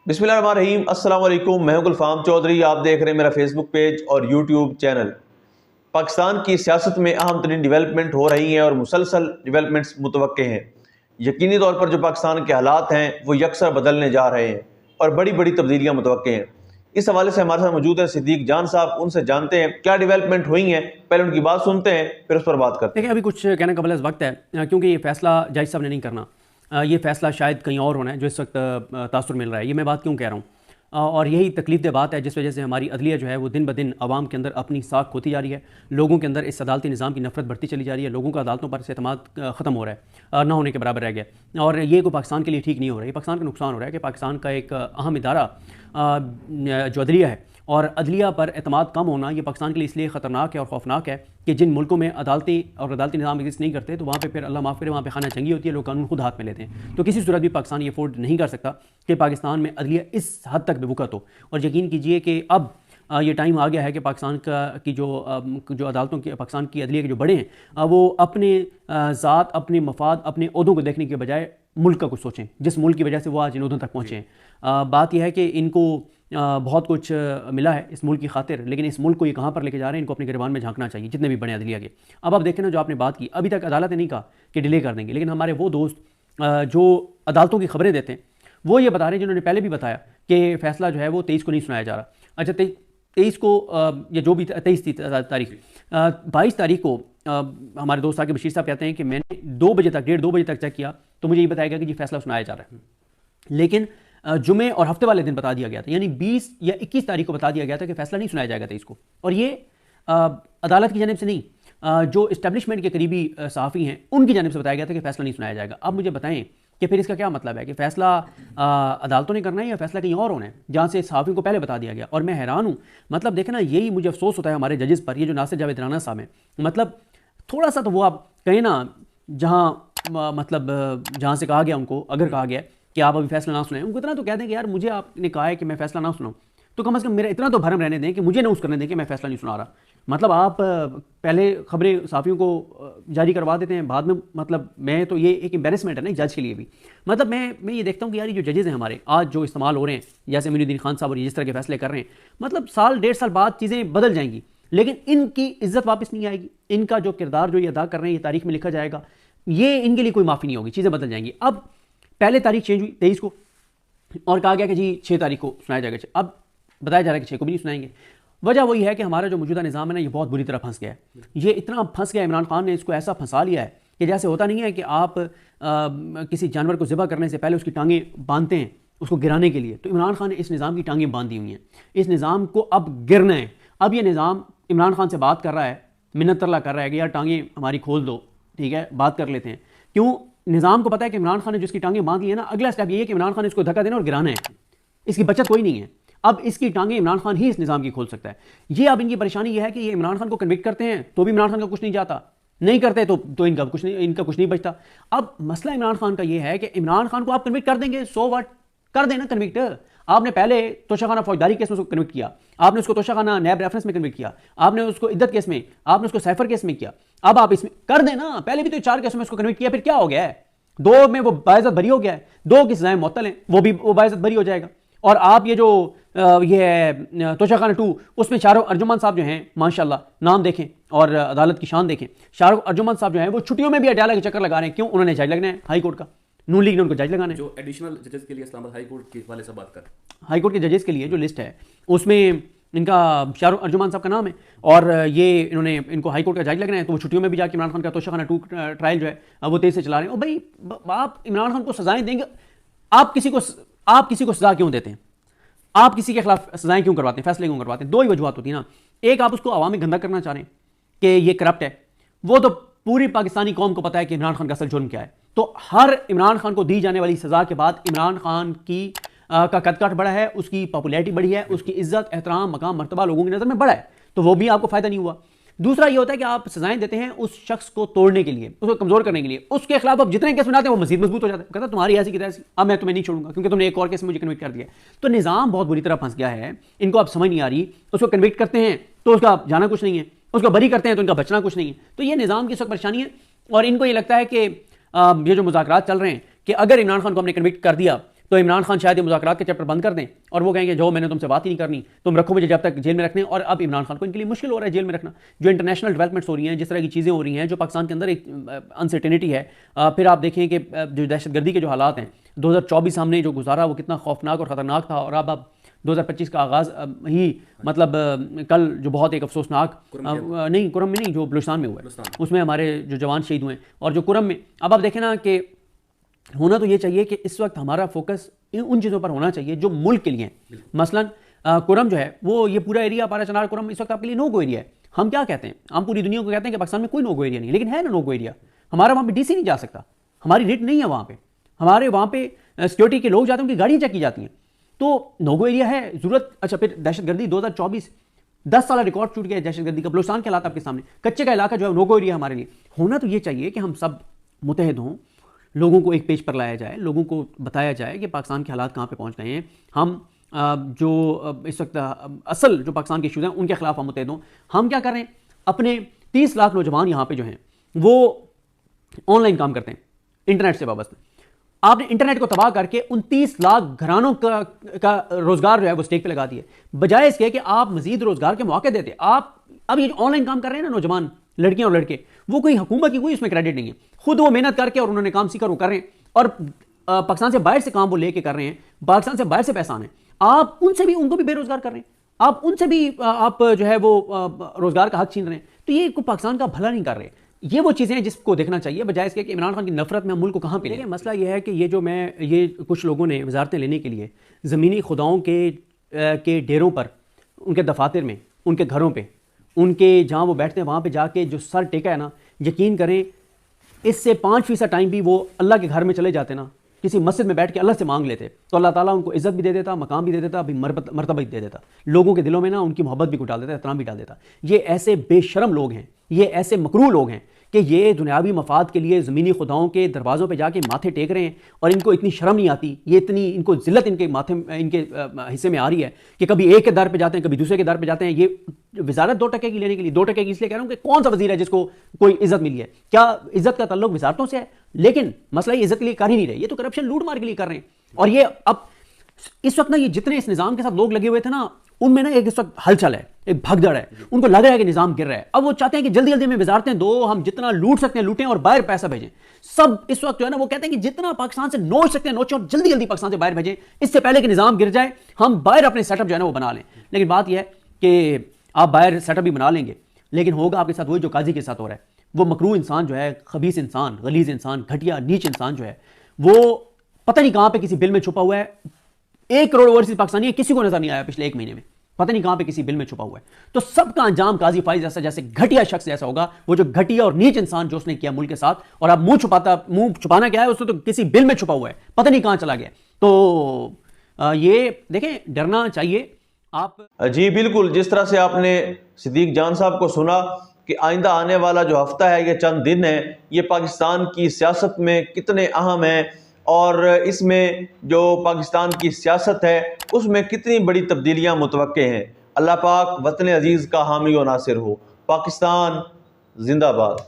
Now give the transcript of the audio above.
बिस्मिल्लाहिर्रहमानिर्रहीम। अस्सलाम वालेकुम। मैं हूं गुलफाम चौधरी। आप देख रहे हैं मेरा फेसबुक पेज और यूट्यूब चैनल। पाकिस्तान की सियासत में अहम तरीन डेवलपमेंट हो रही हैं और मुसलसल डेवलपमेंट्स मुतवक्के हैं। यकीनी तौर पर जो पाकिस्तान के हालात हैं वो यकसर बदलने जा रहे हैं और बड़ी बड़ी तब्दीलियाँ मुतवक्के हैं। इस हवाले से हमारे साथ मौजूद है सिद्दीक जान साहब। उनसे जानते हैं क्या डेवलपमेंट हुई हैं, पहले उनकी बात सुनते हैं फिर उस पर बात करते हैं। देखिए, अभी कुछ कहने का बलस वक्त है क्योंकि ये फ़ैसला जज साहब ने नहीं करना। ये फ़ैसला शायद कहीं और होना है जो इस वक्त तासुर मिल रहा है। ये मैं बात क्यों कह रहा हूँ और यही तकलीफ बात है जिस वजह से हमारी अदलिया जो है वो दिन ब दिन आवाम के अंदर अपनी साख खोती जा रही है। लोगों के अंदर इस अदालती निज़ाम की नफरत बढ़ती चली जा रही है। लोगों का अदालतों पर से एतमाद ख़त्म हो रहा है, ना होने के बराबर रह गया। और ये को पाकिस्तान के लिए ठीक नहीं हो रहा है। ये पाकिस्तान का नुकसान हो रहा है कि पाकिस्तान का एक अहम इदारा जो अदलिया है और अदलिया पर एतमाद कम होना ये पाकिस्तान के लिए इसलिए ख़तरनाक है और खौफनाक है कि जिन मुल्कों में अदालती निज़ाम एग्जिस्ट नहीं करते तो वहाँ पे फिर अल्लाह माफ़ करे वहाँ पे खाना जंगी होती है, लोग कानून खुद हाथ में लेते हैं। तो किसी सूरत भी पाकिस्तान ये अफोर्ड नहीं कर सकता कि पाकिस्तान में अदलिया इस हद तक बेवकूफ़ हो। और यकीन कीजिए कि अब ये टाइम आ गया है कि पाकिस्तान की जो अदालतों की पाकिस्तान की अदलिया के जो बड़े हैं वो अपने ज़ात, अपने मफाद, अपने ओहदों को देखने के बजाय मुल्क का कुछ सोचें, जिस मुल्क की वजह से वो आज इन ओहदों तक पहुँचे हैं। बात यह है कि इनको बहुत कुछ मिला है इस मुल्क की खातिर, लेकिन इस मुल्क को ये कहाँ पर लेके जा रहे हैं, इनको अपने गिरबान में झांकना चाहिए जितने भी बने अदलिया के। अब आप देखें ना, जो आपने बात की, अभी तक अदालत ने नहीं कहा कि डिले कर देंगे, लेकिन हमारे वो दोस्त जो अदालतों की खबरें देते हैं वो ये बता रहे हैं, जिन्होंने पहले भी बताया कि फ़ैसला जो है वो 23 को नहीं सुनाया जा रहा। अच्छा, 23 को या जो भी 23 तारीख 22 तारीख को हमारे दोस्त आके बशीर साहब कहते हैं कि मैंने 2 बजे तक 1:30-2 बजे तक चेक किया तो मुझे ये बताया गया कि जी फैसला सुनाया जा रहा है। लेकिन जुमे और हफ्ते वाले दिन बता दिया गया था, यानी 20 या 21 तारीख को बता दिया गया था कि फैसला नहीं सुनाया जाएगा 23 को। और ये अदालत की जानिब से नहीं, जो इस्टेब्लिशमेंट के करीबी सहाफ़ी हैं उनकी जानिब से बताया गया था कि फैसला नहीं सुनाया जाएगा। अब मुझे बताएं कि फिर इसका क्या मतलब है कि फ़ैसला अदालतों ने करना है या फैसला कहीं और होना है जहाँ से सहाफ़ियों को पहले बता दिया गया। और मैं हैरान हूँ, मतलब देखें ना, यही मुझे अफसोस होता है हमारे जजेस पर, ये जो नासिर जावेद राना साहब हैं। मतलब थोड़ा सा तो वो आप कहें ना, जहाँ मतलब जहाँ से कहा गया उनको, अगर कहा गया कि आप अभी फैसला ना सुनाएं, उनको इतना तो कह दें कि यार मुझे आपने कहा है कि मैं फैसला ना सुनाऊं, तो कम से कम मेरा इतना तो भरम रहने दें कि मुझे ना उस करने दें कि मैं फैसला नहीं सुना रहा। मतलब आप पहले खबरें साफ़ियों को जारी करवा देते हैं, बाद में मतलब मैं तो ये एक एम्बेरसमेंट है ना जज के लिए भी। मतलब मैं ये देखता हूँ कि यार ये जो जजेस हैं हमारे आज जो इस्तेमाल हो रहे हैं, जैसे मोइनुद्दीन खान साहब और जिस तरह के फैसले कर रहे हैं, मतलब साल 1.5 साल बाद चीज़ें बदल जाएंगी लेकिन इनकी इज्जत वापस नहीं आएगी। इनका जो किरदार जो ये अदा कर रहे हैं ये तारीख में लिखा जाएगा, ये इनके लिए कोई माफ़ी नहीं होगी, चीज़ें बदल जाएंगी। अब पहले तारीख चेंज हुई 23 को और कहा गया कि जी 6 तारीख को सुनाया जाएगा। अब बताया जा रहा है कि 6 को भी नहीं सुनाएंगे। वजह वही है कि हमारा जो मौजूदा निज़ाम है ना, ये बहुत बुरी तरह फंस गया है। ये इतना फंस गया, इमरान खान ने इसको ऐसा फंसा लिया है कि जैसे होता नहीं है कि आप किसी जानवर को ज़िबा करने से पहले उसकी टांगें बांधते हैं उसको गिराने के लिए, तो इमरान खान ने इस निज़ाम की टांगें बांधी हुई हैं। इस निज़ाम को अब गिरना है। अब ये निज़ाम इमरान खान से बात कर रहा है, मिन्नत तरला कर रहा है कि यार टांगें हमारी खोल दो, ठीक है बात कर लेते हैं। क्यों? निज़ाम को पता है कि इमरान खान ने जिसकी टांगें बांध ली है ना, अगला स्टेप ये है कि इमरान खान ने इसको धक्का देना और गिराना है। इसकी बचत कोई नहीं है। अब इसकी टांगें इमरान खान ही इस निज़ाम की खोल सकता है। ये अब इनकी परेशानी ये है कि ये इमरान खान को कन्विक्ट करते हैं तो भी इमरान खान का कुछ नहीं जाता, नहीं करते तो इनका कुछ नहीं बचता। अब मसला इमरान खान का ये है कि इमरान खान को आप कन्विक्ट कर देंगे, सो व्हाट, कर देना कन्विक्ट। आपने पहले तोशाखाना फौजदारी केस में उसको कन्विक्ट किया, आपने उसको तोशाखाना नैब रेफरेंस में कन्विक्ट किया, आपने उसको इद्दत केस में, आपने उसको साइफर केस में किया। अब आप इसमें कर देना, पहले भी तो 4 केसों में उसको कन्विक्ट किया, फिर क्या हो गया है? 2 में वो बाइज्जत बरी हो गया है, 2 की सजाएं मुअत्तल हैं, वो बाइज्जत बरी हो जाएगा। और आप ये जो ये तोशाखाना 2 उसमें शाहरुख अर्जुमन साहब जो हैं, माशाल्लाह नाम देखें और अदालत की शान देखें, शाहरुख अर्जुमन साहब जो हैं वो छुट्टियों में भी अडयाला के चक्कर लगा रहे हैं। क्यों? उन्होंने जज लगना है हाई कोर्ट का, नून लीग ने उनको जज लगाना है। जो एडिशनल जजेस के लिए इस्लामाबाद हाई कोर्ट के वाले से बात कर, हाई कोर्ट के जजेस के लिए जो लिस्ट है उसमें इनका शाहरुख अर्जुमान साहब का नाम है और ये इन्होंने इनको हाई कोर्ट का जज लगना है। तो वो छुट्टियों में भी जाके इमरान खान का तोशाखाना 2 ट्रायल जो है वो तेज से चला रहे हैं। और भाई आप इमरान खान को सजाएं देंगे, आप किसी को सजा क्यों देते हैं? आप किसी के खिलाफ सजाएं क्यों करवाते हैं, फैसले क्यों करवाते हैं? 2 ही वजूहत होती है ना। एक, आप उसको अवामी गंदा करना चाह रहे हैं कि ये करप्ट है। वो तो पूरी पाकिस्तानी कौम को पता है कि इमरान खान का असल जुर्म क्या है। तो हर इमरान खान को दी जाने वाली सजा के बाद इमरान खान की का कद-काठ बढ़ा है, उसकी पॉपुलैरिटी बढ़ी है, उसकी इज्जत, एहतराम, मकाम, मर्तबा लोगों की नज़र में बढ़ा है, तो वो भी आपको फ़ायदा नहीं हुआ। दूसरा ये होता है कि आप सजाएं देते हैं उस शख्स को तोड़ने के लिए, उसको कमज़ोर करने के लिए। उसके खिलाफ आप जितने केस बनाते हैं वो मजीद मजबूत हो जाता है। कहता तुम्हारी ऐसी की तैसी, अब मैं तुम्हें नहीं छोड़ूंगा क्योंकि तुमने एक और केस में मुझे कन्विक्ट कर दिया। तो निज़ाम बहुत बुरी तरह फंस गया है, इनको अब समझ नहीं आ रही। उसको कन्विक्ट करते हैं तो उसका जाना कुछ नहीं है, उसको बरी करते हैं तो इनका बचना कुछ नहीं है। तो ये निज़ाम की इस वक्त परेशानी है। और इनको ये लगता है कि ये जो मुज़ाकरात चल रहे हैं कि अगर इमरान खान को हमने कन्विक्ट कर दिया तो इमरान खान शायद ये मुज़ाकरात के चैप्टर बंद कर दें और वो कहेंगे जो मैंने तुमसे बात ही नहीं करनी, तुम रखो मुझे जब तक जेल में रखने। और अब इमरान खान को इनके लिए मुश्किल हो रहा है जेल में रखना। जो इंटरनेशनल डेवलपमेंट्स हो रही हैं, जिस तरह की चीज़ें हो रही हैं, जो पाकिस्तान के अंदर एक अनसर्टेनिटी है। फिर आप देखें कि जो दहशतगर्दी के जो हालात हैं, 2024 हमने जो गुजारा वो कितना खौफनाक और ख़तरनाक था। और अब 2025 का आगाज़ ही मतलब कल जो बहुत एक अफसोसनाक नहीं कुरम में नहीं, जो बलूचिस्तान में हुआ है उसमें हमारे जो जवान शहीद हुए, और जो कुरम में अब आप देखें ना कि होना तो ये चाहिए कि इस वक्त हमारा फोकस उन चीज़ों पर होना चाहिए जो मुल्क के लिए हैं। मसलन कुरम जो है वो ये पूरा एरिया पारा चनार कुरम इस वक्त आपके लिए नो गो एरिया है। हम क्या कहते हैं, हम पूरी दुनिया को कहते हैं कि पाकिस्तान में कोई नो गो एरिया नहीं, लेकिन है ना नो गो एरिया। हमारा वहाँ पे डीसी नहीं जा सकता, हमारी रिट नहीं है वहाँ पे, हमारे वहाँ पे सिक्योरिटी के लोग जाते हैं, उनकी गाड़ियाँ चेक की जाती हैं, तो नो गो एरिया है ज़रूरत। अच्छा, फिर दहशतगर्दी 2024 10 साल रिकॉर्ड टूट गया दहशतगर्दी का। बलूचिस्तान के हालात आपके सामने, कच्चे का इलाका जो है नो गो एरिया हमारे लिए। होना तो ये चाहिए कि हम सब मुतहद हों, लोगों को एक पेज पर लाया जाए, लोगों को बताया जाए कि पाकिस्तान के हालात कहाँ पे पहुँच गए हैं। हम जो इस वक्त असल जो पाकिस्तान के इशूज़ हैं उनके खिलाफ हम मुतहद हों। हम क्या कर रहे हैं, अपने 30 लाख नौजवान यहाँ पे जो हैं वो ऑनलाइन काम करते हैं, इंटरनेट से वाबस्ता। आपने इंटरनेट को तबाह करके 29 लाख घरानों का रोजगार जो है वो स्टेक पे लगा दिए, बजाय इसके कि आप मजीद रोजगार के मौके देते। आप अब ये ऑनलाइन काम कर रहे हैं ना नौजवान लड़कियां और लड़के, वो कोई हुकूमत की कोई उसमें क्रेडिट नहीं है, खुद वो मेहनत करके और उन्होंने काम सीखा वो कर रहे हैं, और पाकिस्तान से बाहर से काम वो लेके कर रहे हैं, पाकिस्तान से बाहर से पैसा आने। आप उनसे भी, उनको भी बेरोजगार कर रहे हैं, आप उनसे भी आप जो है वो रोजगार का हक छीन रहे हैं। तो ये पाकिस्तान का भला नहीं कर रहे। ये वो चीज़ें हैं जिसको देखना चाहिए, बजाय इसके कि इमरान खान की नफरत में हम मुल्क को कहाँ पे लेंगे। मसला ये है कि ये कुछ लोगों ने वजारतें लेने के लिए ज़मीनी खुदाओं के डेरों पर, उनके दफातर में, उनके घरों पे, उनके जहाँ वो बैठते हैं वहाँ पे जाके जो सर टेका है ना, यकीन करें इससे 5% टाइम भी वो अल्लाह के घर में चले जाते ना, किसी मस्जिद में बैठ के अल्लाह से मांग लेते, तो अल्लाह ताला उनको इज्जत भी दे देता, मकाम भी दे देता, अभी मर्तबा भी दे देता, लोगों के दिलों में ना उनकी मोहब्बत भी डाल देता, एहतराम भी डाल देता। ये ऐसे बेशरम लोग हैं, ये ऐसे मकरूह लोग हैं कि ये दुनियावी मफाद के लिए ज़मीनी खुदाओं के दरवाज़ों पे जाके माथे टेक रहे हैं, और इनको इतनी शर्म नहीं आती, ये इतनी इनको ज़िल्लत इनके माथे इनके हिस्से में आ रही है कि कभी एक के दर पे जाते हैं, कभी दूसरे के दर पे जाते हैं। ये वजारत 2% की लेने के लिए, 2% की इसलिए कह रहा हूँ कि कौन सा वजीर है जिसको कोई इज्जत मिली है? क्या इज्जत का ताल्लुक वजारतों से है? लेकिन मसला ये इज्जत के लिए कर ही नहीं रहे, ये तो करप्शन लूट मार के लिए कर रहे हैं। और ये अब इस वक्त ना ये जितने इस निज़ाम के साथ लोग लगे हुए थे ना, उनमें ना एक इस वक्त हलचल है, एक भगदड़ है, उनको लग रहा है कि निज़ाम गिर रहा है। अब वो चाहते हैं कि जल्दी जल्दी में वजारतें दो, हम जितना लूट सकते हैं लूटें और बाहर पैसा भेजें। सब इस वक्त जो है ना वो कहते हैं कि जितना पाकिस्तान से नोच सकते हैं नोचें और जल्दी जल्दी पाकिस्तान से बाहर भेजें, इससे पहले कि निज़ाम गिर जाए, हम बाहर अपने सेटअप जो है ना वो बना लें। लेकिन बात यह है कि आप बाहर सेटअप भी बना लेंगे, लेकिन होगा आपके साथ वही जो काजी के साथ हो रहा है। वो मकरूह इंसान जो है, खबीस इंसान, गलीज इंसान, घटिया नीच इंसान जो है, वो पता नहीं कहाँ पे किसी बिल में छुपा हुआ है। 1 करोड़ ओवरसीज पाकिस्तानी है, किसी को नजर नहीं आया पिछले 1 महीने में, पता नहीं कहां पे किसी बिल में छुपा हुआ है। तो सबका अंजाम काजी फाइज जैसा, जैसे घटिया शख्स जैसा होगा, वो जो घटिया और नीच इंसान जो उसने किया मुल्क के साथ। और अब मुंह छुपाना क्या है, उसको तो किसी बिल में छुपा हुआ है, पता नहीं कहां चला गया। तो ये देखें, डरना चाहिए आप। जी बिल्कुल, जिस तरह से आपने सिद्दीक जान साहब को सुना कि आइंदा आने वाला जो हफ्ता है, ये चंद दिन है, ये पाकिस्तान की सियासत में कितने अहम हैं, और इसमें जो पाकिस्तान की सियासत है उसमें कितनी बड़ी तब्दीलियां मुतवक्के हैं। अल्लाह पाक वतन अजीज़ का हामी और नासिर हो। पाकिस्तान जिंदाबाद।